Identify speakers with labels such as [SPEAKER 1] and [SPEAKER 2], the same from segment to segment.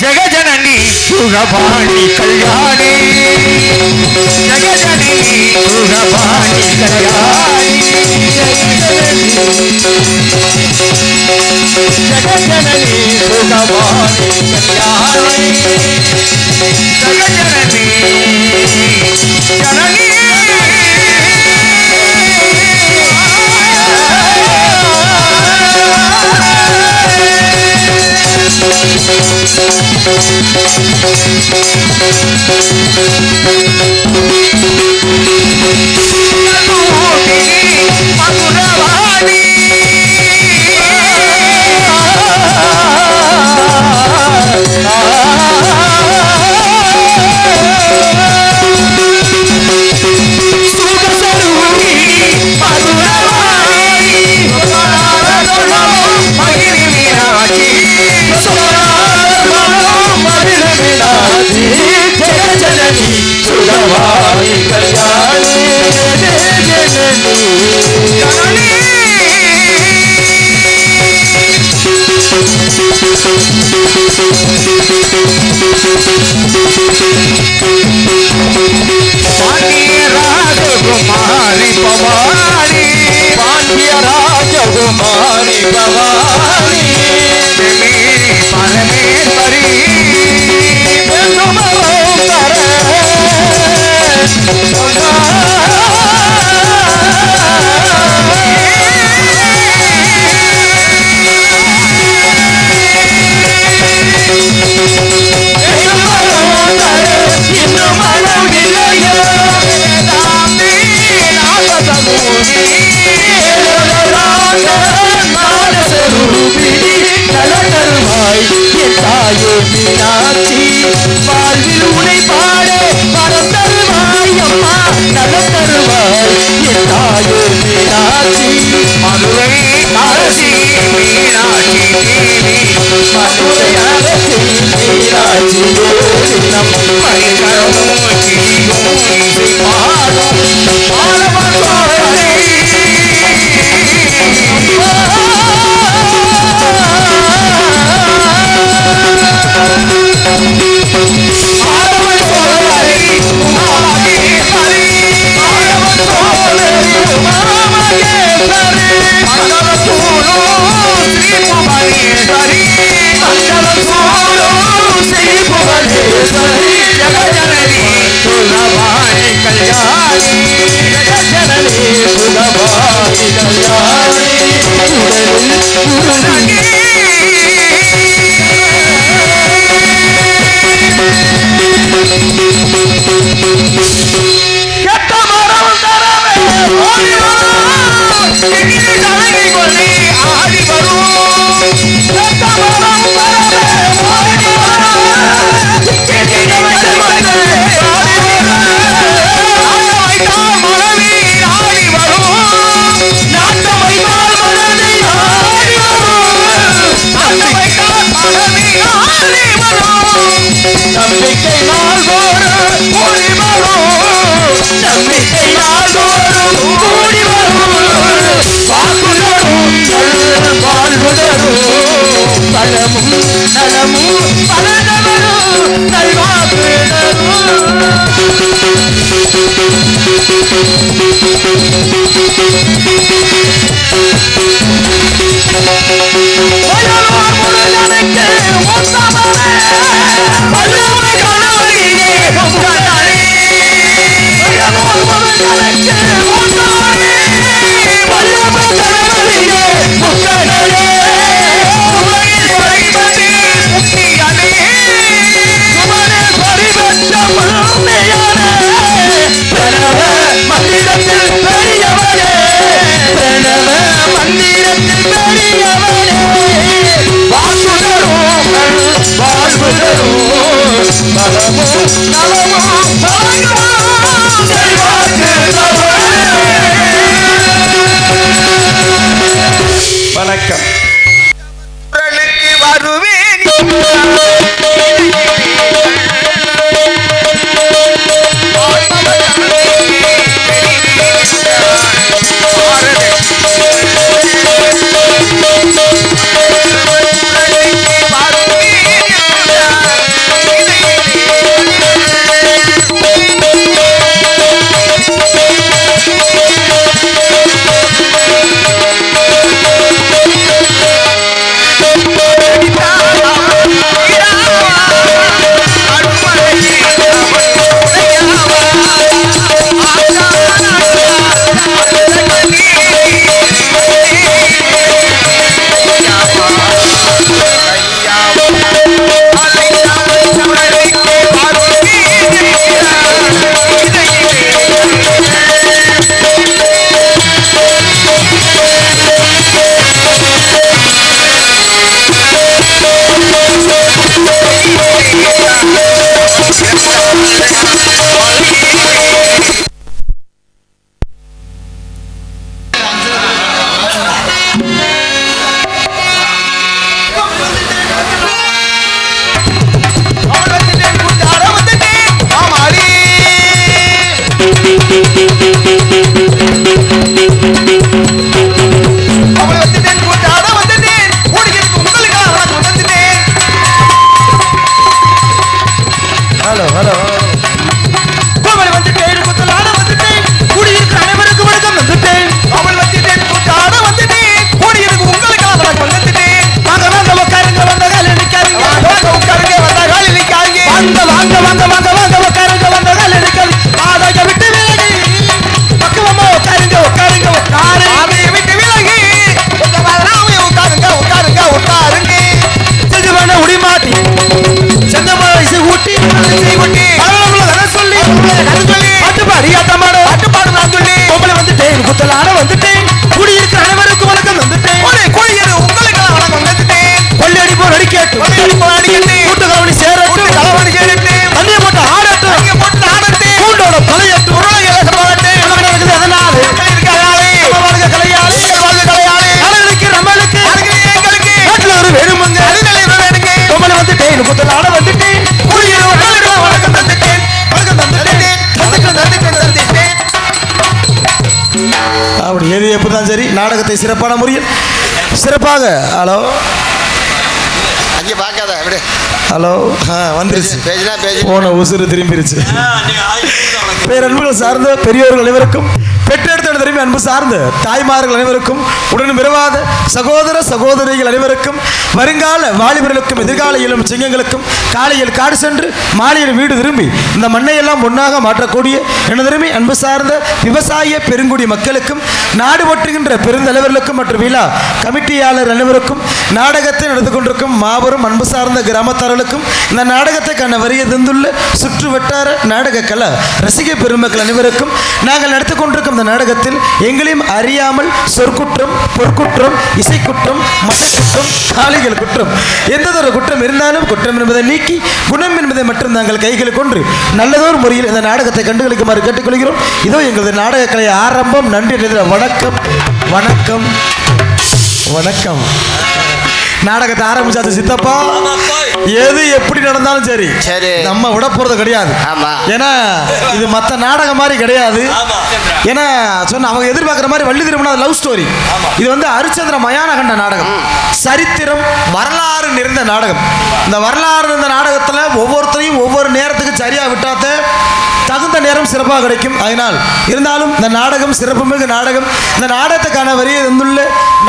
[SPEAKER 1] जगजननी सुगवाणी कल्याणी जगजननी सुगवाणी कल्याणी जगजननी सुगवाणी कल्याणी जगजननी जननी मधुरवाणी राजकुमारी भवानी पांड्य राजकुमारी भवानी परमेश्वरी मीनाक्षी வாழ்வில் உனை பாட வரம் தருவாய் அம்மா நலம் தருவாய் என் தாயே மீனாட்சி மதுரை அரசி மீனாட்சி தேவி மதுரை அரசி மீனாட்சி தேவி நம் மணிகரோச்சி பாடும் பாலமன்றே வணக்கம். கூட்டு கலவணி சேரட்டும் தண்ணியை போட்டு ஆடட்டும் கூண்டோட தலையட்டும் அப்படி எது எப்படிதான் சரி நாடகத்தை சிறப்பான முறையில் சிறப்பாக ஹலோ ஹலோ வந்துருச்சு போன உசுறு திரும்பிருச்சு. பேரன்புகள் சார்ந்த பெரியோர்கள் அனைவருக்கும் பெற்றெடுத்த திரும்பி அன்பு சார்ந்த தாய்மார்கள் அனைவருக்கும் உடன் பிறவாத சகோதர சகோதரிகள் அனைவருக்கும் வருங்கால வாலிபர்களுக்கும் எதிர்கால இளம் சிங்கங்களுக்கும் காலையில் காடு சென்று மாலையில் வீடு திரும்பி இந்த மண்ணையெல்லாம் ஒன்றாக மாற்றக்கூடிய என திரும்பி அன்பு சார்ந்த விவசாய பெருங்குடி மக்களுக்கும் நாடு ஒட்டுகின்ற பெருந்தலைவர்களுக்கும் மற்றும் விழா கமிட்டியாளர் அனைவருக்கும் நாடகத்தை நடந்து கொண்டிருக்கும் மாபெரும் அன்பு சார்ந்த கிராமத்தார்களுக்கும் இந்த நாடகத்தை காண வருகை தந்துள்ள சுற்று வட்டார நாடக கலா ரசிக பெருமக்கள் அனைவருக்கும் நாங்கள் நடத்தி கொண்டிருக்கும் இந்த நாடகத்தில் எங்களையும் அறியாமல் சொற்குற்றம் பொற்குற்றம் இசைக்குற்றம் மதக்குற்றம் காளிகள் குற்றம் எந்ததொரு குற்றம் இருந்தாலும் குற்றம் என்பதை நீக்கி குணம் என்பதை மட்டும் நாங்கள் கைகளை கொண்டு நல்லதொரு முறையில் இந்த நாடகத்தை கண்டுகளிக்குமாறு கேட்டுக்கொள்கிறோம். இதோ எங்களது நாடக கலை ஆரம்பம். நன்றி. வணக்கம் வணக்கம் வணக்கம். நாடகத்தை ஆரம்பிச்சாச்சு சித்தப்பா. எது எப்படி நடந்தாலும் சரி நம்ம விட போறது கிடையாது. ஏன்னா இது மற்ற நாடகம் மாதிரி கிடையாது. ஏன்னா சொன்ன அவங்க எதிர்பார்க்குற மாதிரி வள்ளி திருமண லவ் ஸ்டோரி. இது வந்து ஹரிச்சந்திர மயான கண்ட நாடகம், சரித்திரம் வரலாறு நிறைந்த நாடகம். இந்த வரலாறு நிறைந்த நாடகத்தில் ஒவ்வொருத்தரையும் ஒவ்வொரு நேரத்துக்கு சரியா விட்டாத்த தகுந்த நேரம் சிறப்பாக கிடைக்கும். அதனால் இருந்தாலும் இந்த நாடகம் சிறப்புமிகு நாடகம். இந்த நாடகத்துக்கான வரியை வந்துள்ள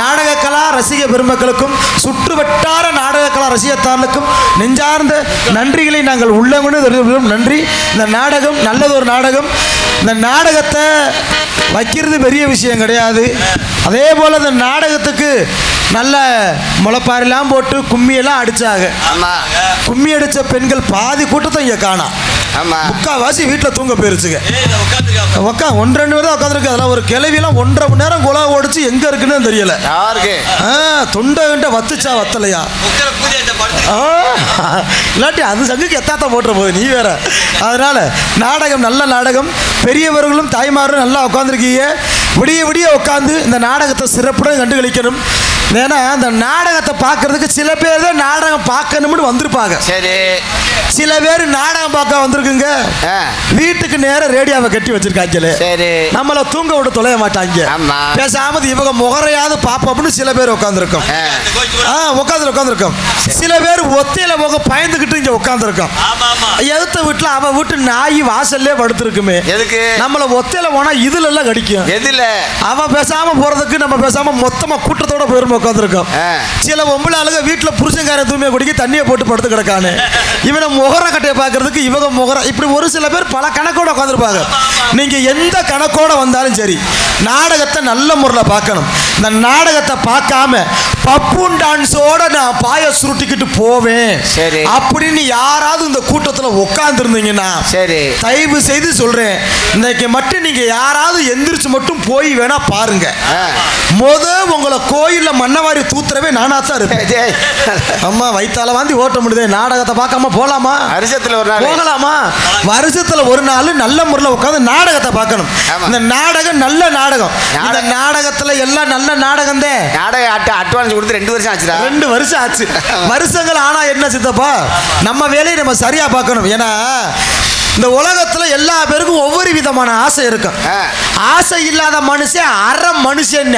[SPEAKER 1] நாடக கலா ரசிக பெருமக்களுக்கும் சுற்று வட்டார நாடக கலா ரசிகத்தார்களுக்கும் நெஞ்சார்ந்த நன்றிகளை நாங்கள் உள்ளவனு நன்றி. இந்த நாடகம் நல்லதொரு நாடகம். இந்த நாடகத்தை வைக்கிறது பெரிய விஷயம் கிடையாது. அதே போல் இந்த நாடகத்துக்கு நல்ல முளைப்பாரெல்லாம் போட்டு கும்மியெல்லாம் அடித்தாங்க. கும்மி அடித்த பெண்கள் பாதி கூட்டத்தை இங்கே காணாம். முக்கால்வாசி வீட்டில் தூங்க போயிருச்சுங்க. உக்கா 1-2 பேர் தான் உட்காந்துருக்கு. அதெல்லாம் ஒரு கிளவியெல்லாம் 1.5 மணி நேரம் குலா ஓடிச்சு எங்கே இருக்குன்னு தெரியல. தொண்டை கிட்ட வத்துச்சா வத்தலையா இல்லாட்டி அது சங்குக்கு எத்தாத்த போட்டுற போது நீ வேற. அதனால நாடகம் நல்ல நாடகம். பெரியவர்களும் தாய்மாரும் நல்லா உட்காந்துருக்கீங்க. விடிய விடிய உட்காந்து இந்த நாடகத்தை சிறப்புடன் கண்டுகளிக்கணும். ஏன்னா இந்த நாடகத்தை பார்க்கறதுக்கு சில பேர் தான் நாடகம் பார்க்கணும்னு வந்திருப்பாங்க. சரி, சில பேர் நாடகம் பார்க்க வந்திருக்குங்க. வீட்டுக்கு நேரம் ரேடியோவை கட்டி வச்சிருக்காங்க. சரி, நம்மளை தூங்க விட தொலைய மாட்டாங்க. பேசாம இவங்க முகரையாவது பார்ப்போம்னு சில பேர் உட்காந்துருக்கோம். உட்காந்துருக்கோம். சில பேர் ஒத்தையில போக பயந்துக்கிட்டு இங்க உட்காந்துருக்கோம். எதுத்த வீட்டுல அவ வீட்டு நாய் வாசல்லே படுத்திருக்குமே, எதுக்கு நம்மள ஒத்தையில போனா இதுல எல்லாம் கடிக்கும். எதுல அவன் பேசாம போறதுக்கு நம்ம பேசாம மொத்தமா கூட்டத்தோட போயிருமா உட்காந்துருக்கோம். சில பொம்பளை ஆளுங்க வீட்டுல புருஷன்கார தூய்மையை குடிக்க தண்ணியை போட்டு படுத்து கிடக்கானு இவனை முகர கட்டையை பார்க்கறதுக்கு இவங்க முகர இப்படி ஒரு சில பேர் பல கணக்கோட உட்காந்துருப்பாங்க. நீங்க எந்த கணக்கோட வந்தாலும் சரி நாடகத்தை நல்ல முறையில் பார்க்கணும். இந்த நாடகத்தை பார்க்காம பப்புன் டான்ஸோட நான் பாய சுருட்டிக்கிட்டு போவேன் அப்படின்னு யாராவது இந்த கூட்டத்தில் உட்கார்ந்து இருந்தீங்கன்னா சரி தயவு செய்து சொல்றேன், இன்னைக்கு மட்டும் நீங்க யாராவது எந்திரிச்சு மட்டும் போய் வேணா பாருங்க. உங்களை கோயில்ல மண்ணவாரி தூத்துறவே நானா தான் இருப்பேன். அம்மா வயிற்றால வாந்தி ஓட்ட முடியுது. நாடகத்தை பார்க்காம போலாமா? வருஷத்துல ஒரு நாள் போகலாமா? வருஷத்துல ஒரு நாள் நல்ல முறையில் உட்காந்து நாடகத்தை பார்க்கணும். இந்த நாடகம் நல்ல நாடகம். இந்த நாடகத்துல எல்லாம் நல்ல நாடகம் தான். நாடக அட்வான்ஸ் கொடுத்து 2 வருஷம் ஆச்சு. 2 வருஷம் ஆச்சு. வருஷங்கள் ஆனா என்ன சித்தப்பா, நம்ம வேலையை நம்ம சரியா பார்க்கணும். ஏன்னா இந்த உலகத்துல எல்லா பேருக்கும் ஒவ்வொரு விதமான ஆசை இருக்கும். ஆசை இல்லாத மனுஷன் அரை மனுஷன்.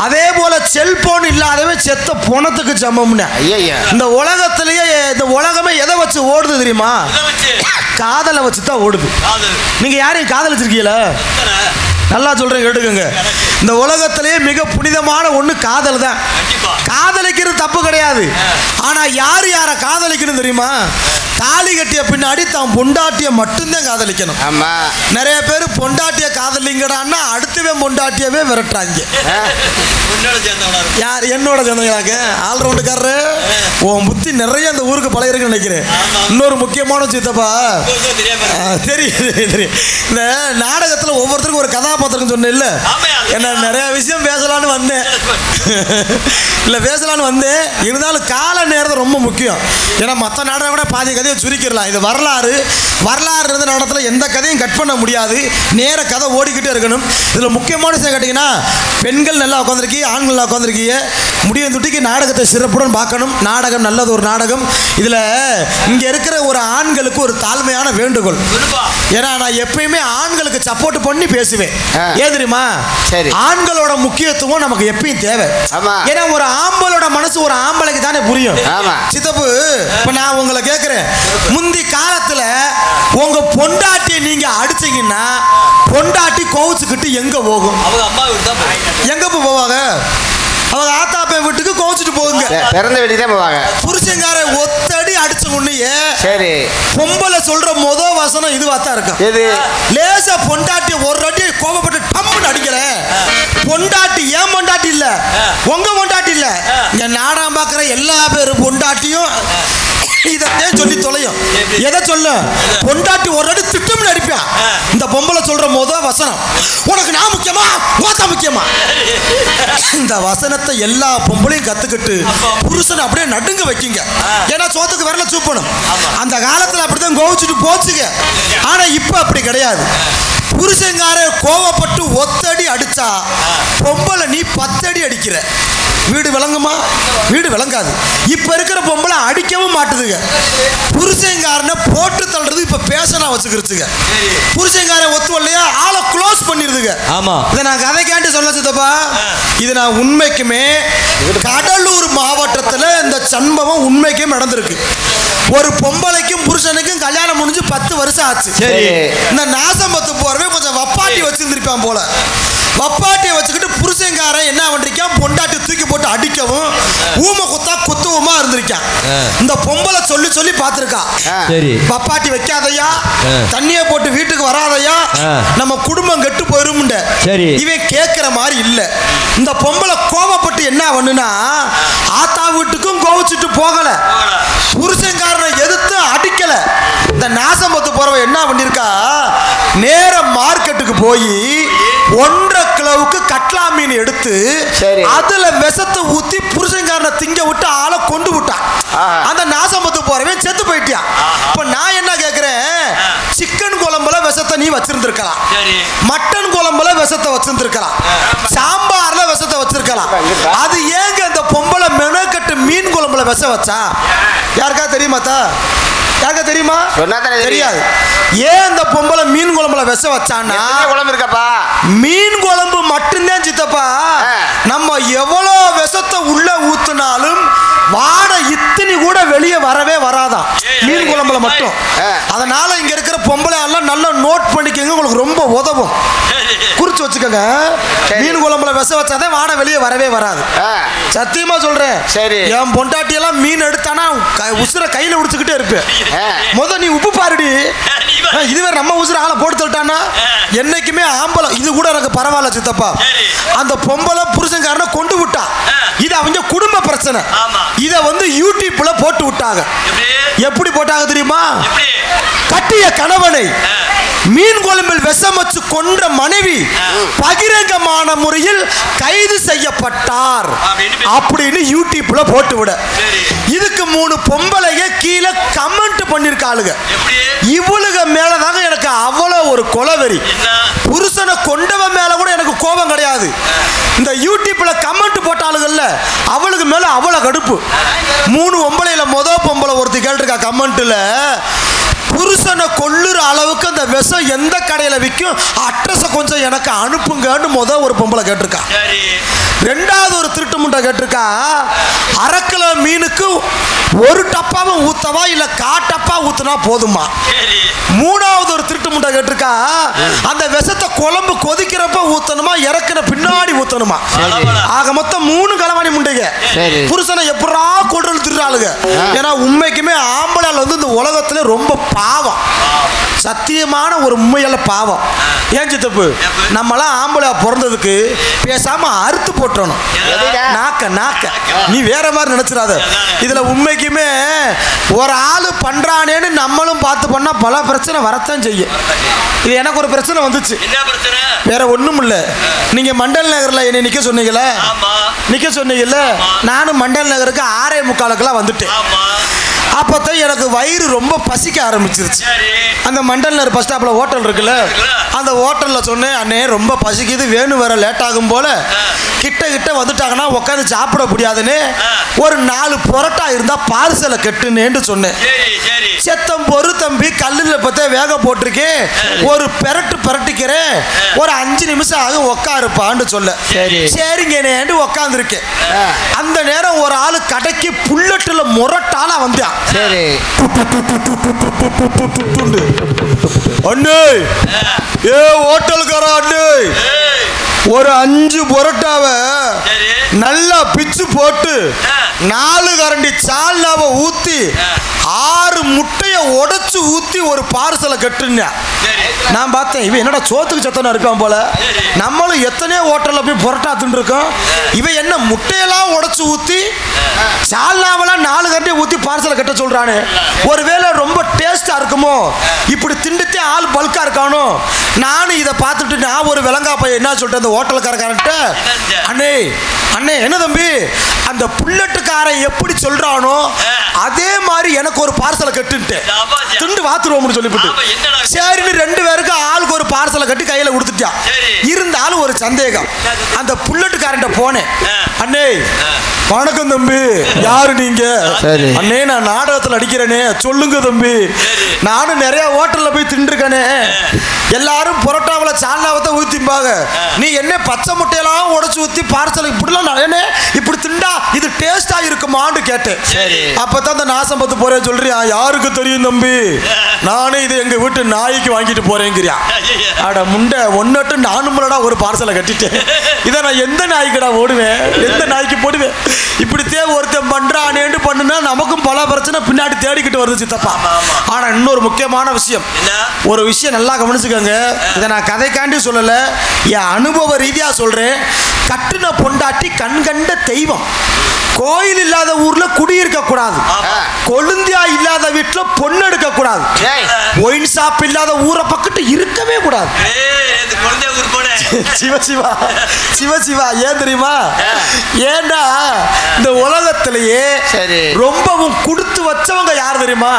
[SPEAKER 1] அதே போல செல்போன் இல்லாதவன் செத்த பணத்துக்கு சமம்னு. இந்த உலகத்திலேயே இந்த உலகமே எதை வச்சு ஓடுது தெரியுமா? காதலை வச்சு தான் ஓடுது. நீங்க யாரையும் காதலிச்சிருக்கீங்களா? நல்லா சொல்றேன் கேட்டுக்கோங்க. இந்த உலகத்திலேயே மிக புனிதமான ஒண்ணு காதல் தான். காதலிக்கிறது தப்பு கிடையாது. ஆனா யாரு யாரை காதலிக்கணும் தெரியுமா? தாலி கட்டிய பின்னாடி தான் பொண்டாட்டிய மட்டும்தான் காதலிக்கணும்.
[SPEAKER 2] ஆமா.
[SPEAKER 1] நிறைய பேர் பொண்டாட்டிய காதலிங்கடான்னா அடுத்தவே பொண்டாட்டியவே விரட்டுறாங்க. யார்? என்னோட சேர்ந்தவங்களாக்க ஆல்ரவுண்டுக்காரரு. உன் புத்தி நிறைய அந்த ஊருக்கு பழகிருக்குன்னு நினைக்கிறேன். இன்னொரு முக்கியமான சித்தப்பா தெரியும். இந்த நாடகத்தில் ஒவ்வொருத்தருக்கும் ஒரு கதாபாத்திரம் சொன்னேன் இல்லை, என்ன நிறைய விஷயம் பேசலான்னு வந்தேன். இல்லை பேசலான்னு வந்தேன், இருந்தாலும் கால நேரத்தை ரொம்ப முக்கியம். ஏன்னா மற்ற நாடகம் விட பாதி கதையை சுருக்கிடலாம். இது வரலாறு இருந்த நாடகத்தில் எந்த கதையும் கட் பண்ண முடியாது, நேர கதை ஓடிக்கிட்டே இருக்கணும். இதில் முக்கியமான விஷயம் கேட்டிங்கன்னா, பெண்கள் நல்லா உட்காந்துருக்கீங்க, ஆண்கள் நல்லா உட்காந்துருக்கீங்க, முடியும் துட்டிக்கு நாடகத்தை சிறப்புடன் பார்க்கணும். நாடகம் நல்லது ஒரு நாடகம். இதில் இங்கே இருக்கிற ஒரு ஆண்களுக்கு ஒரு தாழ்மையான வேண்டுகோள். ஏன்னா நான் எப்பயுமே ஆண்களுக்கு சப்போர்ட் பண்ணி பேசுவேன். ஏன் தெரியுமா? ஆண்களோட முக்கியத்துவம் நமக்கு எப்பயும் தேவை. ஏன்னா ஒரு ஆம்பளோட மனசு ஒரு ஆம்பளைக்கு தானே புரியும். சித்தப்பு, இப்ப நான் உங்களை கேட்கிறேன், முந்தி காலத்துல உங்க பொண்டாட்டியை நீங்க அடிச்சீங்கன்னா பொண்டாட்டி கோவிச்சுக்கிட்டு எங்க போகும்? அவங்க அம்மா வீட்டு தான். எங்க போவாங்க? அவங்க ஆத்தாப்ப வீட்டுக்கு கோவிச்சுட்டு போகுங்க,
[SPEAKER 2] பிறந்த வீட்டுக்கு தான் போவாங்க.
[SPEAKER 1] புருஷங்கார ஒத்தடி அடிச்ச உடனே
[SPEAKER 2] சரி
[SPEAKER 1] பொம்பளை சொல்ற முதல் வசனம் இதுவா தான் இருக்கும். லேசா பொண்டாட்டி ஒரு அடி கோபப்பட்டு டம்முன்னு அடிக்கிற பொண்டாட்டி ஏன் பொண்டாட்டி இல்ல, உங்க பொண்டாட்டி இல்ல. இங்க நாடகம் பார்க்கிற எல்லா பேரும் பொண்டாட்டியும் இதைத்தான் சொல்லி தொலையும். எதை சொல்ல? பொண்டாட்டி ஒரு அடி திட்டம்னு அடிப்பான். இந்த பொம்பளை சொல்ற முதல் வசனம், உனக்கு நான் முக்கியமா ஓத்தா முக்கியமா? இந்த வசனத்தை எல்லா பொம்பளையும் கத்துக்கிட்டு புருஷனை அப்படியே நடுங்க வைக்குங்க. ஏன்னா சோத்துக்கு வரல சூப்பணும். அந்த காலத்துல அப்படிதான் கோவிச்சுட்டு போச்சுங்க. ஆனா இப்ப அப்படி கிடையாது. புருஷங்கார கோவப்பட்டு ஒத்தடி அடிச்சா பொம்பளை நீ 10 அடி அடிக்கிற, வீடு விளங்குமா? வீடு விளங்காது. இப்ப இருக்கிற பொம்பளை அடிக்கவும் மாட்டுதுங்க. புருஷங்காரனை போட்டு தள்ளுறது இப்ப பேஷனா வச்சுக்கிருச்சுங்க. புருஷங்காரன் ஒத்து இல்லையா ஆளை க்ளோஸ் பண்ணிருதுங்க. ஆமா, இதை நான் கதை கேட்டு சொல்ல சித்தப்பா, இது நான் உண்மைக்குமே கடலூர் மாவட்டத்தில் இந்த சம்பவம் உண்மைக்கும் நடந்திருக்கு. ஒரு பொம்பளைக்கும் புருஷனுக்கும் கல்யாணம் முடிஞ்சு 10 வருஷம் ஆச்சு. இந்த நாசம்பத்து போறவே கொஞ்சம் வப்பாட்டி வச்சிருந்திருப்பான் போல. வப்பாட்டியை வச்சுக்கிட்டு புருஷங்காரன் என்ன பண்ணிருக்கான், பொண்டாட்டி தூக்கி போட்டு அடிக்கவும் ஊமை குத்தா குத்துவமா இருந்திருக்கான். இந்த பொம்பளை சொல்லி சொல்லி பார்த்திருக்கா, வப்பாட்டி வைக்காதையா, தண்ணியை போட்டு வீட்டுக்கு வராதையா, நம்ம குடும்பம் கெட்டு போயிரும். இவன் கேட்கிற மாதிரி இல்ல. இந்த பொம்பளை கோவப்பட்டு என்ன பண்ணுனா, ஆத்தா வீட்டுக்கும் கோவிச்சுட்டு போகல, புருஷங்காரனை எதிர்த்து அடிக்கல. இந்த நாசம்பத்து போறவ என்ன பண்ணிருக்கா, நேர மார்க்கெட்டுக்கு போய் 1.5 கிலோவுக்கு கட்லா மீன் எடுத்து அதுல விஷத்தை ஊத்தி புருஷங்காரனை திங்க விட்டு ஆளை கொண்டு விட்டான். அந்த நாசம்பத்து போறவன் செத்து போயிட்டான். இப்ப நான் என்ன கேக்குறேன், சிக்கன் குழம்புல விஷத்தை நீ வச்சிருந்திருக்கலாம், மட்டன் குழம்புல விஷத்தை வச்சிருந்திருக்கலாம், சாம்பார்ல விஷத்தை வச்சிருக்கலாம். அது ஏங்க இந்த பொம்பளை மெனக்கட்டு மீன் குழம்புல விஷம் வச்சா? யாருக்கா தெரியுமாத்தா? யாருக்கா தெரியுமா? தெரியாது. ஏன் இந்த பொம்பளை மீன் குழம்புல விஷம் வச்சான்னா, மீன் குழம்பு மட்டும்தான் சித்தப்பா, நம்ம எவ்வளோ விஷத்தை உள்ள ஊத்துனாலும் வாடை இத்தனி கூட வெளியே வரவே வராதான் மீன் குழம்புல மட்டும். அதனால இங்க இருக்கிற பொம்பளை எல்லாம் நல்லா நோட் பண்ணிக்கங்க, உங்களுக்கு ரொம்ப உதவும். குறிச்சு வச்சுக்கோங்க, மீன் குழம்புல விஷம் வச்சாதான் வாடை வெளியே வரவே வராது. சத்தியமா சொல்றேன். என் பொண்டாட்டி எல்லாம் மீன் எடுத்தானா உசுர கையில உடிச்சுக்கிட்டே இருப்பேன். முத நீ உப்பு பாருடி, இதுவே நம்ம உசுர ஆளை போட்டு தள்ளிட்டானா என்னைக்குமே ஆம்பளை. இது கூட எனக்கு பரவாயில்ல சித்தப்பா, அந்த பொம்பளை புருஷன்காரனை கொண்டு விட்டா, இது அவங்க குடும்ப பிரச்சனை. இத வந்து யூடியூப்ல போட்டு விட்டாங்க. எப்படி போட்டாங்க தெரியுமா? கட்டிய கணவனை மீன் குழம்பில் விஷம் வச்சு கொன்ற மனைவி பகிரங்கமான முறையில் கைது செய்யப்பட்டார் அப்படின்னு யூடியூப்ல போட்டு விட, இதுக்கு 3 பொம்பளைங்க கீழே கமெண்ட் பண்ணிருக்காளுங்க. இவளுக மேலதாங்க எனக்கு அவ்வளவு ஒரு கொலவெறி. புருஷனை கொண்டவன் மேல கூட எனக்கு கோபம் கிடையாது. இந்த யூடியூப்ல கமெண்ட் போட்டாளுகள்ல அவளுக்கு மேல அவ்வளவு கடுப்பு. 3 பொம்பளையில முதல் பொம்பளை ஒருத்தி கேட்டிருக்கா கமெண்ட்ல, புருஷனை கொல்லுற அளவுக்கு அந்த விஷம் எந்த கடையில விற்கும், அட்ரஸை கொஞ்சம் எனக்கு அனுப்புங்கன்னு ஒரு பொம்பளை கேட்டிருக்கா. 2வது ஒரு திருட்டு முண்டை கேட்டிருக்கா, 1/2 கிலோ மீனுக்கு 1 டப்பாவும் ஊத்தவா இல்ல 1/4 டப்பா ஊத்துனா போதுமா. 3வது ஒரு திருட்டு முண்டை கேட்டிருக்கா, அந்த விஷத்தை குழம்பு கொதிக்கிறப்ப ஊத்தணுமா இறக்குன பின்னாடி ஊத்தணுமா. ஆக மொத்தம் 3 களவாணி முண்டைங்க புருஷனை எப்படா கொண்டு திருறாளுங்க. ஏன்னா உண்மைக்குமே ஆம்பளை ஆண்டாள் வந்து இந்த உலகத்துல ரொம்ப பாவம், சத்தியமான ஒரு உண்மையில பாவம். ஏன் சித்தப்பு, நம்மளாம் ஆம்பளை பிறந்ததுக்கு பேசாம அறுத்து போட்டணும் நாக்க. நீ வேற மாதிரி நினைச்சிடாத. இதுல உண்மைக்குமே ஒரு ஆளு பண்றானேன்னு நம்மளும் பார்த்து பண்ணா பல பிரச்சனை வரத்தான் செய்யும். இது எனக்கு ஒரு பிரச்சனை வந்துச்சு. வேற ஒண்ணும் இல்ல. நீங்க மண்டல் நகர்ல என்னை நிக்க சொன்னீங்கல்ல, நானும் மண்டல் நகருக்கு 6:45 வந்துட்டேன். அப்பதான் எனக்கு வயிறு ரொம்ப பசிக்க ஆரம்பிச்சிருச்சு. அந்த மண்டல் நகர் பஸ் ஸ்டாப்ல ஹோட்டல் இருக்குல்ல, அந்த ஹோட்டல்ல சொன்னேன், அண்ணே ரொம்ப பசிக்குது, வேணும் வர லேட் ஆகும் போல, கிட்ட வந்துட்டாங்கன்னா உட்காந்து சாப்பிட முடியாதுன்னு ஒரு 4 புரோட்டா இருந்தா பார்சலை கட்டுன்னு சொன்னேன். செத்தம் பொறு தம்பி, கல்லுல பத்த வேக போட்டிருக்கேன், ஒரு பெரட்டிக்கிறேன், ஒரு 5 நிமிஷம் ஆகும் உட்காருப்பான்னு சொல்ல. சரிங்க உட்காந்துருக்கேன். அந்த நேரம் ஒரு ஆளு கடைக்கு புல்லட்டுல முரட்டால வந்தான். அண்ணே, ஏ ஹோட்டல்கார அண்ணே, ஒரு 5 புரோட்டாவை நல்லா பிச்சு போட்டு 4 கரண்டி சால்னாவை ஊத்தி 6 முட்டைய உடைச்சு ஊத்தி ஒரு பார்சலை கட்டுங்க. நான் பார்த்தேன், இவன் என்னடா சோத்துக்கு சத்தனா இருக்கான் போல. நம்மளும் எத்தனையோ ஹோட்டல்ல போய் புரோட்டா தின்னுருக்கோம், இவன் என்ன முட்டையெல்லாம் உடைச்சு ஊத்தி சால்னாவெல்லாம் 4 கரண்டி ஊத்தி பார்சலை கட்ட சொல்றானே. ஒருவேளை ரொம்ப டேஸ்டா இருக்குமோ, இப்படி திண்டுத்தே ஆள் பல்கா இருக்கானோ. நானும் இதை பார்த்துட்டு நான் ஒரு விலங்கா பையன் என்ன சொல்லிட்டேன் அந்த ஹோட்டலுக்காரன்ட்ட, அண்ணே அண்ணே என்ன தம்பி, அந்த புல்லட்டுக்காரன் எப்படி சொல்றானோ அதே மாதிரி எனக்கு ஒரு பார்சலை கட்டுன்ட்டு திண்டு வாத்துருவோம்னு சொல்லிவிட்டு, சரின்னு 2 பேருக்கு ஆளுக்கு ஒரு பார்சலை கட்டி கையில கொடுத்துட்டான். இருந்தாலும் ஒரு சந்தேகம், அந்த புல்லட்டுக்காரன்ட்ட போனேன், அண்ணே வணக்கம் தம்பி, யாரு நீங்க? அண்ணே நான் நாடகத்தில் அடிக்கிறேனே, சொல்லுங்க தம்பி, நானும் நிறைய ஹோட்டல்ல போய் தின்றுக்கனே, எல்லாரும் புரோட்டாவில் சால்னாவத்தை ஊத்திப்பாங்க, நீ என்ன பச்சை முட்டையெல்லாம் உடைச்சு ஊத்தி பார்சல் இப்படிலாம் இப்படி திண்டா இது டேஸ்டா இருக்குமான்னு கேட்டேன். அப்பதான் அந்த நாசம் பத்து போறேன் சொல்றியா, யாருக்கு தெரியும் தம்பி, நானே இது எங்க வீட்டு நாய்க்கு வாங்கிட்டு போறேங்கிறியா. அட முண்டை ஒன்னட்டு நானும்லடா ஒரு பார்சலை கட்டிட்டேன், இதை நான் எந்த நாய்க்குடா ஓடுவேன், எந்த நாய்க்கு போடுவேன். இப்படித்தே ஒருத்தன் பண்றானேன்னு பண்ணுனா நமக்கும் பல பிரச்சனை பின்னாடி தேடிக்கிட்டு வருது சித்தப்பா. ஆனா இன்னொரு முக்கியமான விஷயம், ஒரு விஷயம் நல்லா கவனிச்சுக்கோங்க, இதை நான் கதைக்காண்டி சொல்லல, என் அனுபவ ரீதியா சொல்றேன். கட்டுன பொண்டாட்டி கண்கண்ட தெய்வம். கோயில் இல்லாத ஊர்ல குடியிருக்க கூடாது, கொழுந்தியா இல்லாத வீட்டுல பொண்ணு எடுக்க கூடாது, ஒயின் ஷாப் இல்லாத ஊரை பக்கத்து இருக்கவே கூடாது. சிவசிவா சிவசிவா, ஏன் தெரியுமா? ஏன்னா இந்த உலகத்திலேயே ரொம்பவும் கொடுத்து வச்சவங்க யார் தெரியுமா?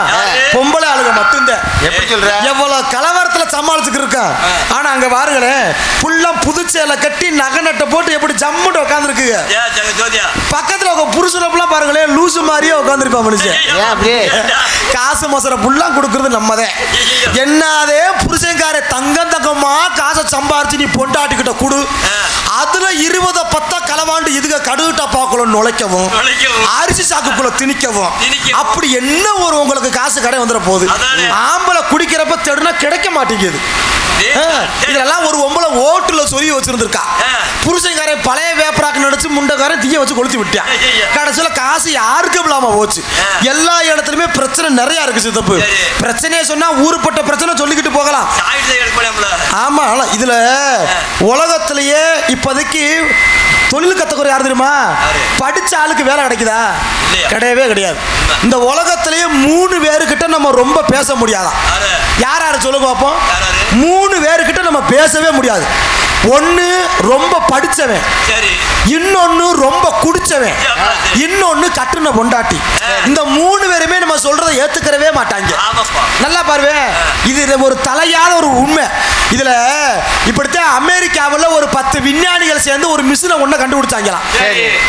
[SPEAKER 1] பொம்பளை ஆளுங்க மட்டும்தான். எப்படி சொல்ற? எவ்வளவு கலவரத்துல சமாளிச்சுட்டு இருக்கா. ஆனா அங்க பாருங்களேன், புள்ளம் புதுச்சேலை கட்டி நகை நட்டை போட்டு எப்படி ஜம்முட்டு உட்கார்ந்து இருக்குங்க. பக்கத்துல புருஷனப்பெல்லாம் பாருங்களேன், லூசு மாதிரியே உட்காந்துருப்பா மனுஷன். காசு மசர புள்ளா கொடுக்கறது நம்மதே. என்னதே புருஷன்கார தங்கமா காசை சம்பாரிச்சு நீ பொண்டாட்டிக்கிட்ட குடு, அதுல 20 களவாண்டு இதுக கடுகுட்டா பாக்குள்ள நுழைக்கவும், அரிசி சாக்குக்குள்ள திணிக்கவும், அப்படி என்ன ஒரு உங்களுக்கு காசு கடை வந்துட போகுது. ஆம்பளை குடிக்கிறப்ப தேடுனா கிடைக்க மாட்டேங்குது. இதெல்லாம் ஒரு ஒம்பளை ஓட்டுல சொல்லி வச்சிருந்திருக்கா. புருஷன்காரன் பழைய வேப்பராக்கு நடிச்சு முண்டைக்காரன் தீய வச்சு கொளுத்தி விட்டான். கடைசியில காசு யாருக்கும் இல்லாம போச்சு. எல்லா இடத்துலயுமே பிரச்சனை நிறைய இருக்கு சித்தப்பு. பிரச்சனையே சொன்னா ஊருப்பட்ட பிரச்சனை சொல்லிக்கிட்டு போகலாம். ஆமா, இதுல உலகத்திலேயே இப்போதைக்கு தொழில் கத்துக்கிற யார் தெரியுமா? படிச்ச ஆளுக்கு வேலை கிடைக்குதா? கிடையவே கிடையாது. இந்த உலகத்திலேயே 3 பேருக்கிட்ட நம்ம ரொம்ப பேச முடியாதான். யார் யாரு சொல்லுங்க பார்ப்போம். 3 பேருக்கிட்ட நம்ம பேசவே முடியாது. ஒன்னு ரொம்ப படிச்சவன், இன்னொன்னு ரொம்ப குடிச்சவன், இன்னொன்னு கட்டுன பொண்டாட்டி. இந்த 3 பேருமே நம்ம சொல்றதை ஏத்துக்கறவே மாட்டாங்க. நல்லா பாருவே, இது ஒரு தலையாத ஒரு உண்மை. இதுல இப்படித்தான் அமெரிக்காவில் ஒரு 10 விஞ்ஞானிகள் சேர்ந்து ஒரு மிஷினை ஒண்ண கண்டுபிடிச்சாங்களாம்.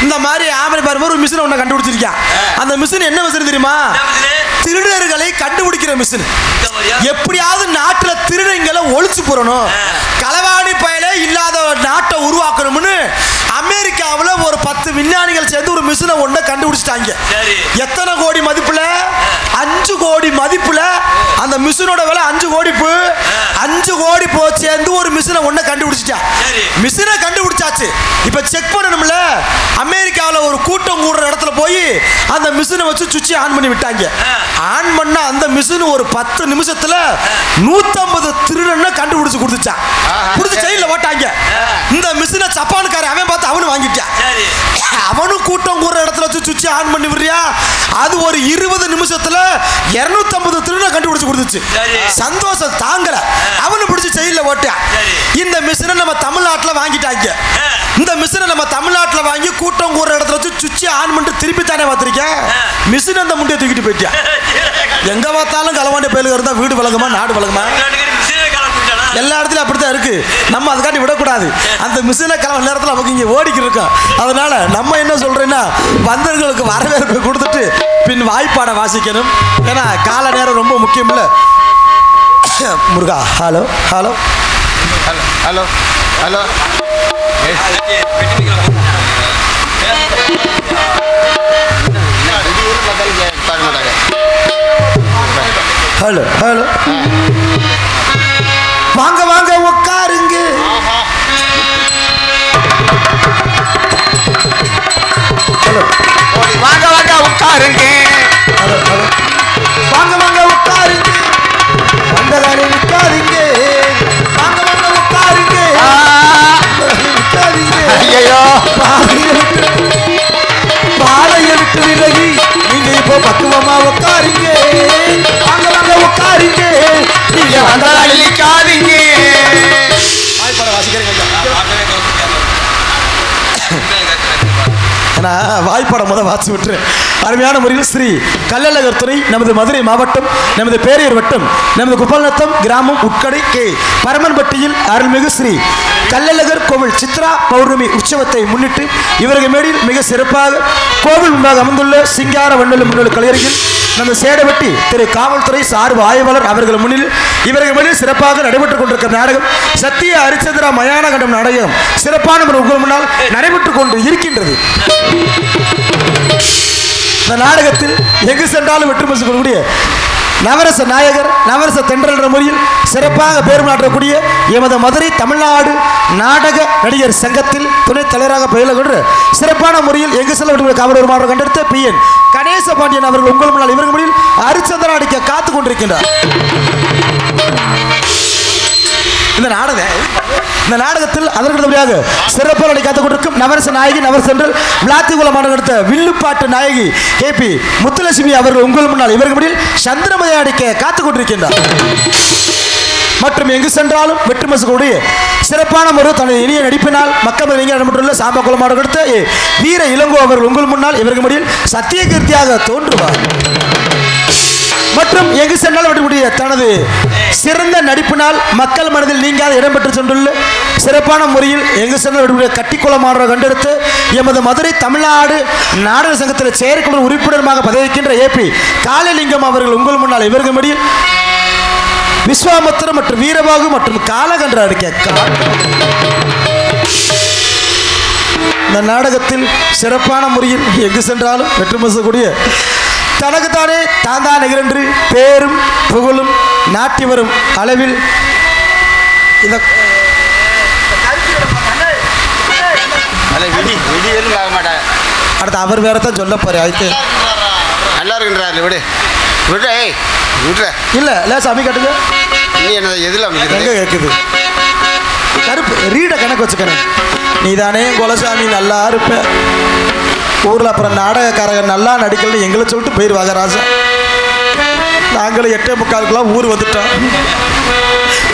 [SPEAKER 1] இந்த மாதிரி ஆமரி பாருங்க ஒரு மிஷினை ஒண்ண கண்டுபிடிச்சிருக்கான். அந்த மிஷின் என்ன மிஷின் தெரியுமா? திருடர்களை கண்டுபிடிக்கிற மிஷின். எப்படியாவது நாட்டுல திருடங்களை ஒழிச்சு போறணும், களவாணி பயலே இல்லாத நாட்டை உருவாக்கணும்னு அமெரிக்காவில் ஒரு 10 விஞ்ஞானிகள் சேர்ந்து ஒரு மிஷினை ஒண்ண கண்டுபிடிச்சிட்டாங்க. எத்தனை கோடி மதிப்புல? 5 கோடி மதிப்புல. அந்த மிஷினோட விலை 5 கோடி. 5 கோடி சேர்ந்து ஒரு மிஷினை ஒண்ண கண்டுபிடிச்சிட்டான். மிஷினை கண்டுபிடிச்சாச்சு, இப்ப செக் பண்ணணும்ல. அமெரிக்காவில் ஒரு கூட்டம் கூடுற இடத்துல போய் அந்த மிஷினை வச்சு சுவிட்ச் ஆன் பண்ணி விட்டாங்க. ஆன் ஆன் பண்ண அந்த மிஷின் ஒரு 10 நிமிஷத்துல 150 திருடனை கண்டுபிடிச்சு கொடுத்துச்சான். கொடுத்து செயலில் ஓட்டாங்க. இந்த மிஷினை ஜப்பானுக்காரன் அவன் பார்த்து அவனு வாங்கிட்டான். அவனும் கூட்டம் கூற இடத்துல வச்சு சுவிட்ச் ஆன் பண்ணி விடுறியா, அது ஒரு 20 நிமிஷத்துல 250 திருடனை கண்டுபிடிச்சு கொடுத்துச்சு. சந்தோஷம் தாங்கல, அவனு பிடிச்சி செயலில் ஓட்டான். இந்த மிஷினை நம்ம தமிழ்நாட்டில் வாங்கிட்டாங்க. இந்த மிஷினை நம்ம தமிழ்நாட்டில் வாங்கி கூட்டம் கூற இடத்துல வச்சு சுவிட்ச் ஆன் பண்ணிட்டு திருப்பி தானே பார்த்துருக்கேன். மிஷின் அந்த முண்டியை தூக்கிட்டு போயிட்டான். எங்க பார்த்தாலும் களவாண்டி பயிலுக இருந்தா வீடு வழங்குமா நாடு வழங்குமா? எல்லா இடத்துலையும் அப்படித்தான் இருக்கு. நம்ம அதுக்காண்டி விடக்கூடாது. அந்த மிஷினை கிளம்ப நேரத்தில் நமக்கு இங்கே ஓடிக்கிட்டு இருக்கோம். அதனால நம்ம என்ன சொல்றேன்னா, வந்தவர்களுக்கு வரவேற்பு கொடுத்துட்டு பின் வாய்ப்பாடை வாசிக்கணும். ஏன்னா கால நேரம் ரொம்ப முக்கியம் இல்லை. முருகா, hello hello
[SPEAKER 2] hello hello
[SPEAKER 1] hello hello வாங்க வாங்க உட்காருங்க. ஹலோ
[SPEAKER 2] வாங்க வாங்க உட்காருங்க.
[SPEAKER 1] ஹலோ ஹலோ வாங்க வாங்க உட்காருங்க. அந்த காலை நிற்காதீங்க. வாங்க வாங்க உட்காருங்க. நிற்காதீங்க.
[SPEAKER 2] ஐயோ,
[SPEAKER 1] பாதையை விட்டு விலகி நீங்க இப்போ பக்குவமா உட்காருங்க. வாங்க வாங்க உட்காருங்க. நீங்க
[SPEAKER 2] வந்தால் நிற்காதீங்க.
[SPEAKER 1] வாய்ப்பாடம் முதல் வாசி விட்டுரு. அருமையான முறையில் ஸ்ரீ கள்ளழகர் துறை நமது மதுரை மாவட்டம், நமது பேரையூர் வட்டம், நமது குப்பல்நத்தம் கிராமம் உட்கடை கே பரமன்பட்டியில் அருள்மிகு ஸ்ரீ கள்ளழகர் கோவில் சித்ரா பௌர்ணமி உற்சவத்தை முன்னிட்டு இவர்கள் மேடையில் மிக சிறப்பாக கோவில் முன்பாக அமைந்துள்ள சிங்கார வண்டலு முன்னூல் கலையரங்கில் நமது சேடவட்டி திரு காவல்துறை சார்பு ஆய்வாளர் அவர்கள் முன்னில் இவர்கள் மேலே சிறப்பாக நடைபெற்றுக் கொண்டிருக்கிற நாடகம் சத்திய ஹரிச்சந்திரா மயான கண்டம் நாடகம் சிறப்பான உங்கள் முன்னால் நடைபெற்றுக் கொண்டு இருக்கின்றது. இந்த நாடகத்தில் எங்கு சென்றாலும் வெற்றி பெற்று கொள்ளக்கூடிய நவரச நாயகர் நவரச தென்றல் என்ற முறையில் சிறப்பாக பேர் மாற்றக்கூடிய எமது மதுரை தமிழ்நாடு நாடக நடிகர் சங்கத்தில் துணைத் தலைவராக பயில கொண்டு சிறப்பான முறையில் எங்கு செல்ல விடுகிற காவலர் மாவட்டம் கண்டெடுத்த PN கணேச பாண்டியன் அவர்கள் உங்கள் முன்னால் இவர்கள் முறையில் ஹரிச்சந்திரா அடிக்க காத்து கொண்டிருக்கின்றார். இந்த நாடகத்தில் அதற்கடுத்தபடியாக சிறப்பாக நடிக்க காத்துக் கொண்டிருக்கும் நவரச நாயகி நவரச தென்றல் விளாத்திகுளம் மாநகர் நடத்த வில்லுப்பாட்டு நாயகி KP முத்துலட்சுமி அவர்கள் உங்கள் முன்னால் இவர்கள் முறையில் சந்திரமதி அடிக்க காத்துக் கொண்டிருக்கின்றார். மற்றும் எங்கு சென்றாலும் வெற்றி மசுகளுடைய சிறப்பான முறை தனது இனிய நடிப்பினால் மக்கள் நடைபெற்றுள்ள சாம்பகுளம் மாநகர் அடுத்த வீர இளங்கோ அவர்கள் உங்கள் முன்னால் இவர்கள் முறையில் சத்தியகீர்த்தியாக தோன்றுவார். மற்றும் எங்கு சென்றாலும் வெற்றிக்கூடிய தனது சிறந்த நடிப்பினால் மக்கள் மனதில் நீங்காத இடம்பெற்று சென்றுள்ள சிறப்பான முறையில் எங்கு சென்றாலும் கட்டிக்குளம் மாநகர் கண்டெடுத்து எமது மதுரை தமிழ்நாடு நாடக சங்கத்தில் செயற்குழு உறுப்பினருமாக பதவிக்கின்ற AP காளிலிங்கம் அவர்கள் உங்கள் முன்னால் இவர்கள் முறையில் விஸ்வாமித்திர மற்றும் வீரபாகு மற்றும் காலகன்ற அடிக்க. இந்த நாடகத்தில் சிறப்பான முறையில் எங்கு சென்றாலும் வெற்றி பெறக்கூடிய தனக்குத்தானே தாந்தா நிகழ்ந்து பேரும் புகழும் நாட்டி வரும் அளவில் அடுத்து அவர் வேற தான் சொல்ல போற ஆயிட்டு
[SPEAKER 2] நல்லா இருக்குன்றாரு. விடு விடு விடுற
[SPEAKER 1] இல்ல இல்ல சாமி கட்டுங்க.
[SPEAKER 2] நீ என்ன எதில்
[SPEAKER 1] எங்க கேட்குது கருப்பு ரீட கணக்கு வச்சுக்கணும். நீ தானே குலசாமி நல்லா இருப்ப ஊரில் அப்புறம் நாடகக்காரங்க நல்லா நடிக்கலன்னு எங்களை சொல்லிட்டு போயிடுவாங்க ராஜா. நாங்களும் 8:45 ஊர் வந்துட்டோம்.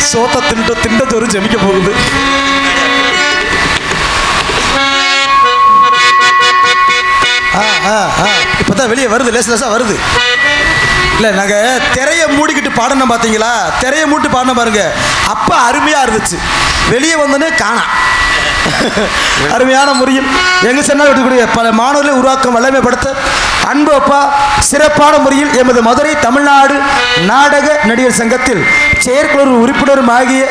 [SPEAKER 1] சோத்தை திண்டத்தோறு ஜெமிக்க போகுது. இப்போதான் வெளியே வருது, லேசா லேசா வருது. இல்லை நாங்கள் திரையை மூடிக்கிட்டு பாடணும் பார்த்தீங்களா, திரையை மூட்டு பாடணும் பாருங்க, அப்போ அருமையாக இருந்துச்சு. வெளியே வந்தோன்னே காணா. அருமையான முறையில் எங்கு சென்றால் இருக்கக்கூடிய பல மாணவர்களை உருவாக்கம் வல்லமைப்படுத்த அன்பு அப்பா சிறப்பான முறையில் எமது மதுரை தமிழ்நாடு நாடக நடிகர் சங்கத்தில் செயற்குழு உறுப்பினரும் ஆகிய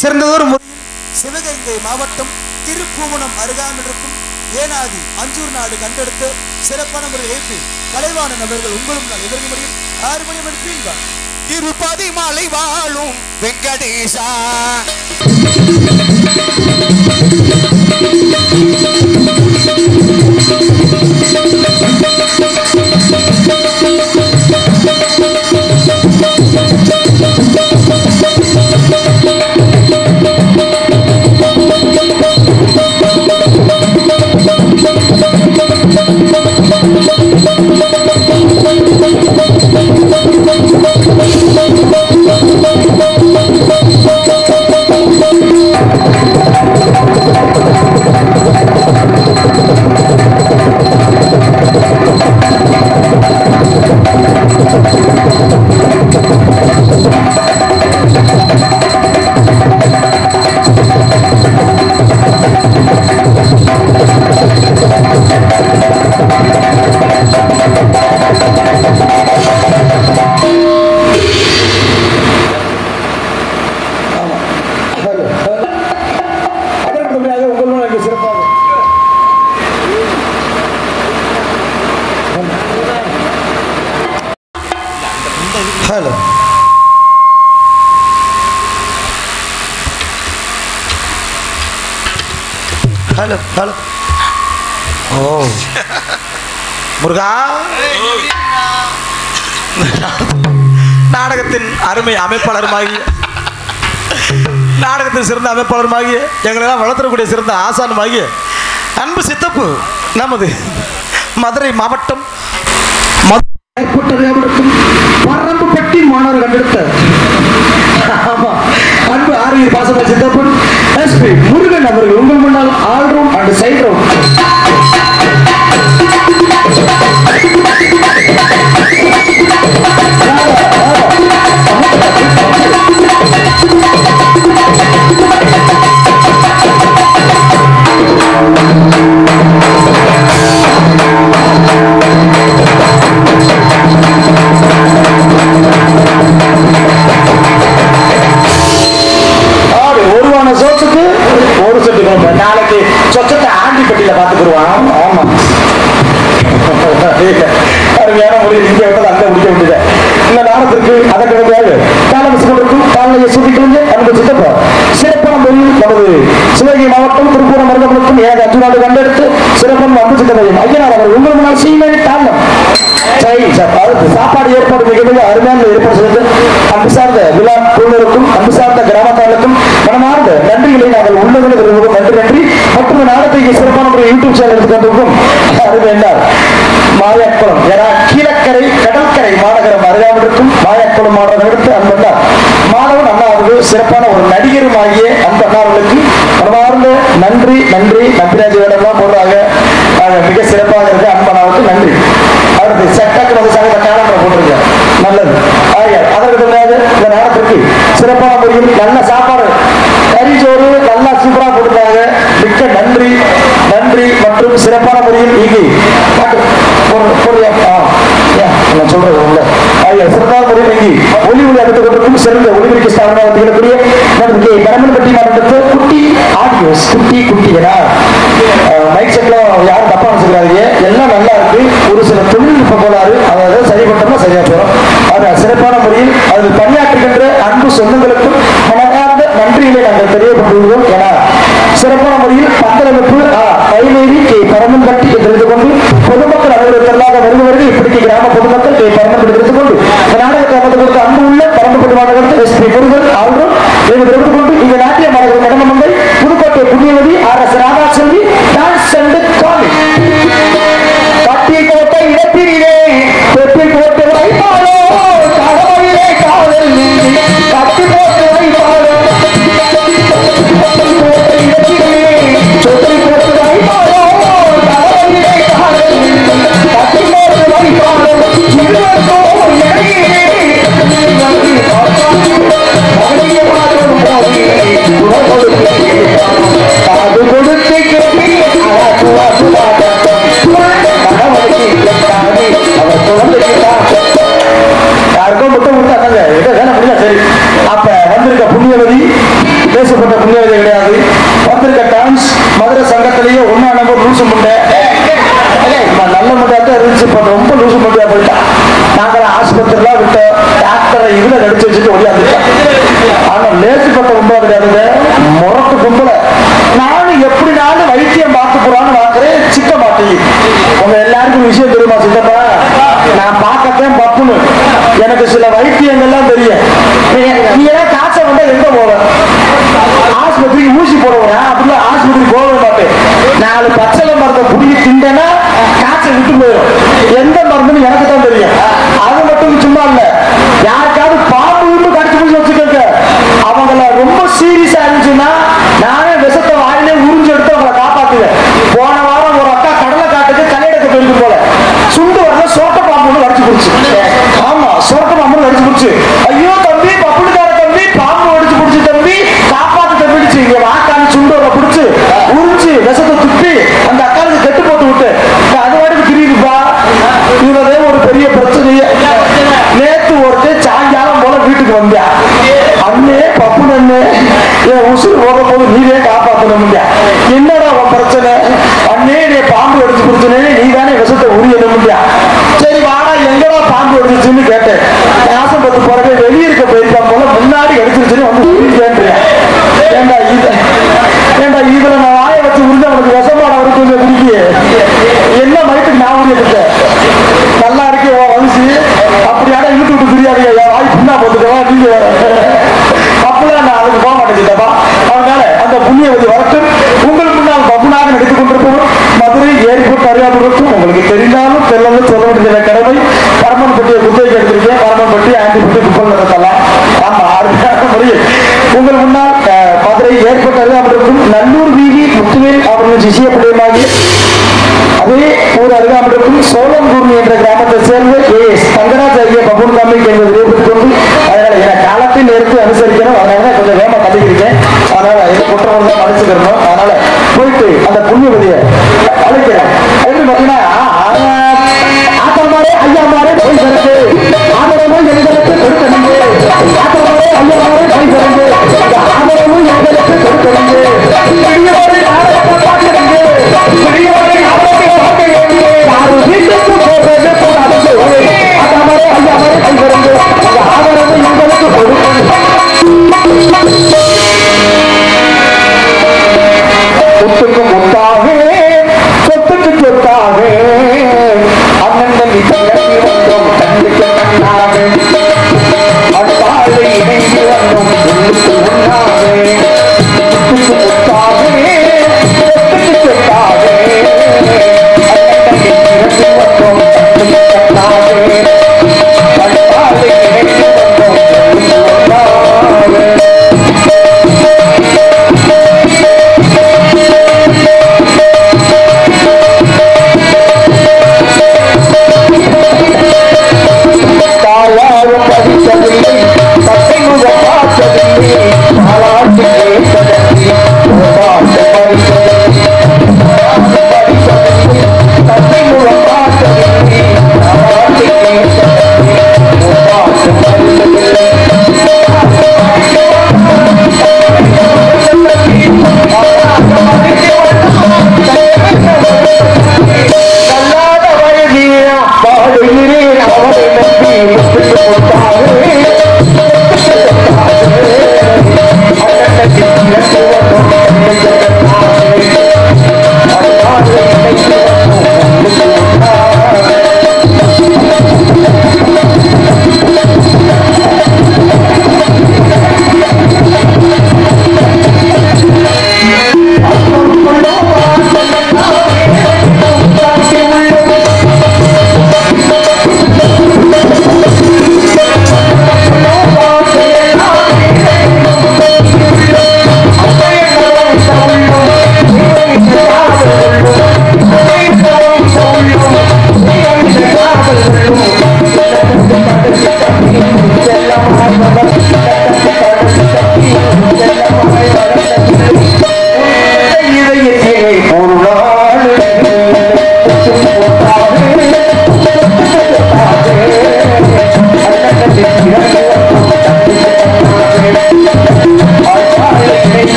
[SPEAKER 1] சிறந்ததொரு முறையில் சிவகங்கை மாவட்டம் திருப்புவனம் அருகாமல் இருக்கும் ஏனாதி அஞ்சூர் நாடு கண்டெடுத்து சிறப்பான முறையில் AP கலைவாணன் அவர்கள் உங்களும் நான் எதிர்க்கு முடியும் 6 மணி மணிப்பீங்க
[SPEAKER 2] திருப்பதி மலை வாழும் வெங்கடேசா.
[SPEAKER 1] Hello hello hello. ஓ முருகா, நாடகத்தின் அருமை அமைப்பாளருமாகிய, நாடகத்தின் சிறந்த அமைப்பாளருமாகிய, எங்களெல்லாம் வளர்த்தக்கூடிய சிறந்த ஆசானுமாகிய அன்பு சித்தப்பு நமது மதுரை மாவட்டம் பரம்புப்பட்டி மாணவர் கண்டெடுத்த அன்பு ஆர்வீர் பாசம சித்தப்பன் எஸ்பி முருகன் அவர்கள் உங்கள் முன்னால் all round and side round நாளைக்கு சொச்சத்தை ஆண்டிப்பட்டியில பாத்துக்குருவான். ஆமா, அருமையான மொழி இங்கே விட்டது அங்க முடிக்க வேண்டியது. இந்த நாடகத்திற்கு அதை கிடையாது காலமிசுக்கும் காலையை சுட்டிக்கிட்டு அன்பு சித்தப்பா சிறப்பான மொழியில் நமது சிவகங்கை மாவட்டம் திருப்பூரம் மருதமலுக்கும் ஏக அஞ்சு நாடு கண்டெடுத்து சிறப்பான அன்பு சித்தப்பையும் ஐயனார் அவர் உங்கள் முன்னால் சீமை தாழ்ந்தம் சாப்பாடு ஏற்பாடு மிக மிக அருமையான ஏற்பாடு செய்து அன்பு சார்ந்த விழா குழுவிற்கும் அன்பு சார்ந்த கிராமத்தாளுக்கும் மனமார்ந்த நன்றிகளை நாங்கள் உள்ளதில் விரும்புவோம். நன்றி நன்றி. மற்றும் நாடகத்தை சிறப்பான ஒரு யூடியூப் சேனல் கொண்டிருக்கும் அருமை என்றார் மாயக்குளம் கீழக்கரை கடற்கரை மாநகரம் அறியாமல் இருக்கும் மாயக்குளம் மாநகரம் எடுத்து அன்பந்தார் மாணவன் அண்ணா அவர்கள் சிறப்பான ஒரு நடிகருமாகிய அந்த அண்ணாவர்களுக்கு மனமார்ந்த நன்றி நன்றி. நம்பிராஜியோடெல்லாம் போடுறாங்க, மிக சிறப்பாக இருக்க அன்பனாவுக்கு நன்றி. அவருக்கு சட்டக்கு வந்து சகத காலங்களை போட்டிருக்கார், நல்லது. அதற்கு பின்னாடி இந்த நாடகத்திற்கு சிறப்பான முறையில் நல்ல சாப்பாடு கறிச்சோறு நல்லா சூப்பரா போட்டுருக்காங்க, மிக்க நன்றி நன்றி. மற்றும் சிறப்பான முறையில் இங்கே சொல்றது சிறப்பான முறையில் இங்கே ஒளி ஒளி அடுத்துக் கொண்டிருக்கும் சிறந்த ஒளிபெருக்கி ஸ்தாபனம் திகழக்கூடிய நமக்கு பரமன்பட்டி மாவட்டத்து குட்டி ஆடியோஸ் குட்டி குட்டி மைக் செட்லாம் யாரும் தப்பா வச்சுக்கிறாங்க, எல்லாம் நல்லா இருக்கு. ஒரு சில தொழில்நுட்ப கோளாறு, அதாவது சரி பண்ணோம்னா சரியா போயிடும். அது சிறப்பான முறையில் அது பணியாற்றுகின்ற அன்பு சொந்தங்களுக்கும் மனமார்ந்த நன்றிகளை நாங்கள் தெரியப்பட்டுள்ளோம். ஏன்னா சிறப்பான முறையில் பந்தளமைப்பு கைவேரி பரமன்பட்டி தெரிந்து கொண்டு பொதுமக்கள் அலுவலகத்திற்காக வருபவர்கள் இப்படிக்கு கிராம பொதுமக்கள் பரமன்பட்டி தெரிந்து கொண்டு நாடகத்தை அமைத்து கொடுத்த அன்பு உள்ள பரமன்பட்டி மாநகரத்தில் எஸ்பி முருகன் ஆளுநர் தெரிந்து கொண்டு இங்க நாட்டிய மாநகர நடனமங்கை புதுக்கோட்டை புண்ணியவதி RS Radhaselvi dance and college கட்டி கோட்டை இடத்திலே தொட்டி கோட்டை வைப்பாளோ கடவுளே காவல் கட்டி கோட்டை வைப்பாளோ யாருக்கும் முட்டை கொடுத்தாங்க சரி. அப்ப வந்திருக்க புண்ணியவதி பேசப்பட்ட புண்ணியவதி கிடையாது. வந்திருக்க டான்ஸ் மதுரை சங்கத்திலேயே ஒன்னா நம்பர் லூசு முண்டை நல்ல முட்டையாத்தான் இருந்துச்சு. இப்ப ரொம்ப லூசு முட்டையா போயிட்டா. நாங்களாம் ஆஸ்பத்திரிலாம் விட்டோம், டாக்டரை இதுல நடிச்சு வச்சுட்டு ஒளியாந்துட்டோம். ஆனா லேசுப்பட்ட கும்பல கிடையாதுங்க, முரட்டு கும்பல. நானும் எப்படினாலும் வைத்தியம் பார்த்து போறான்னு பாக்குறேன், சிக்க மாட்டேங்குது. உங்க எல்லாருக்கும் விஷயம் தெரியுமா சித்தப்பா? நான் பார்க்கத்தான் பப்புன்னு எனக்கு சில வைத்தியங்கள்லாம் தெரியும். நீ எல்லாம் காசை வந்தா எங்க போவ? ஆஸ்பத்திரிக்கு ஊசி போடுவேன், அப்படின்னா ஆஸ்பத்திரிக்கு போக மாட்டேன். 4 பச்சளை மருந்தை புடிக்கி திண்டனா காசை விட்டு போயிடும். எந்த மருந்துன்னு எனக்கு தான் தெரியும். அது மட்டும் சும்மா இல்ல, யாருக்காவது பாம்பு விட்டு கடிச்சு பிடிச்சி வச்சுக்கோங்க. அவங்கள ரொம்ப சீரியஸா இருந்துச்சுன்னா நானே விஷத்தை வாயிலே உறிஞ்சு எடுத்து அவங்களை காப்பாத்துவேன். போன வாரம் ஒரு அக்கா கடலை காட்டுக்கு கல்யாணத்துக்கு போயிருக்கு போல, சுண்டு வரல சோட்ட பாம்பு கடிச்சு பிடிச்சு. ஆமா, சோட்ட பாம்பு கடிச்சு பிடிச்சு. ஐயோ தம்பி, பப்புனுக்கார தம்பி, பாம்பு அடிச்சு பிடிச்சு தம்பி, காப்பாத்து தம்பிடுச்சு. இங்க வாக்கான்னு சுண்டு வர பிடிச்சு உறிஞ்சு விஷத்தை துப்பி அந்த அக்காவுக்கு கெட்டு போட்டு விட்டு அது வாட்டுக்கு திரியுதுப்பா. இதுவே ஒரு பெரிய பிரச்சனையே. நேத்து ஒருத்தர் சாயங்காலம் போல வீட்டுக்கு வந்தா, அண்ணே பப்புன் அண்ணே என் உசுறு போக போது நீரே காப்பாற்றணும். என்னடா உன் பிரச்சனை? அண்ணே நீ பாம்பு அடிச்சு பிடிச்சனே, நீ தானே விஷத்தை உரியணும். சரி வாடா, எங்கடா பாம்பு அடிச்சுன்னு கேட்டேன். வானம் பத்து போறவே வெளியே இருக்க போயிருக்கா போல முன்னாடி அடிச்சிருச்சுன்னு வந்து கேட்டுறேன். ஏண்டா இதுல நான் வாயை வச்சு உருந்த அவனுக்கு விஷமாட அவருக்கு கொஞ்சம் குடிக்கிய என்ன மயத்துக்கு நான் உரியேன் நல்லா இருக்கு வலிச்சு அப்படியான இழுத்து விட்டு தெரியாதுங்க வாய் புண்ணா போட்டுக்கவா நீங்க அப்பெல்லாம் நான் அதுக்கு போக மாட்டேங்கிட்டப்பா. அதனால அந்த புண்ணியவதி வரட்டும். உங்களுக்கு முன்னால் பப்புனாக நடித்துக் கொண்டிருப்போம் மதுரை ஏர்போர்ட் அருகாமைக்கும் உங்களுக்கு தெரிந்தாலும் செல்லவும் சொல்ல வேண்டிய கடமை. பரமன்பட்டியை குத்தகைக்கு எடுத்திருக்கேன். பரமன்பட்டி ஆண்டிப்பட்டி குப்பல் நடத்தலாம். ஆமா அருமையான முறையில் உங்கள் முன்னால் மதுரை ஏர்போர்ட் அருகாமைக்கும் நல்லூர் வீதி முத்துவேல் அவர்கள் சிசியப்படையமாகி அதே ஊர் அருகாமைக்கும் சோழம்பூர்ணி என்ற கிராமத்தை சேர்ந்த தங்கராஜ் ஐயா பபுன் காமிக்கு என்பது விருப்பத்துக் கொண்டு அதனால என காலத்தை நேரத்தை அனுசரிக்கணும். அதனால கொஞ்சம் வேகமா கட்டிக்கிறேன். அதனால குற்றம் தான் அழைச்சுக்கிறோம். அதனால போயிட்டு அந்த புண்ணியவதியை அழைக்கிறேன். எப்படி பார்த்தீங்கன்னா ஆத்தமாரே ஐயாமாரே போய் பிறகு ஆதரவும் எங்களுக்கு கொடுக்கணுங்க. ஆத்தமாரே ஐயாமாரே போய் பிறகு ஆதரவும் எங்களுக்கு கொடுக்கணுங்க. பெரியவரை ஆதரத்தை பார்க்கணுங்க. பெரியவரை ஆதரத்தை பார்க்க வேண்டிய யாரும் வீட்டுக்கு போகிறது போகாது. ஆத்தமாரே ஐயாமாரே போய் பிறகு ஆதரவும் எங்களுக்கு கொடுக்கணும். சொத்துக்கு முத்தாக சொத்துக்கு சொத்தாக அண்ணன் வந்தோம் தந்தைக்கு கண்ணாக அப்பாலை இணைந்து வந்தோம் சொல்லுக்கு முன்னாக சொத்துக்கு முத்தாக சொத்துக்கு சொத்தாக அண்ணன்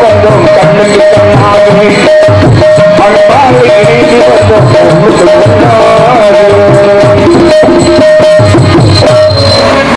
[SPEAKER 1] வந்தோம் தந்தைக்கு கண்ணாக அப்பாலை இணைந்து வந்தோம் சொல்லுக்கு முன்னாக
[SPEAKER 3] Thank you.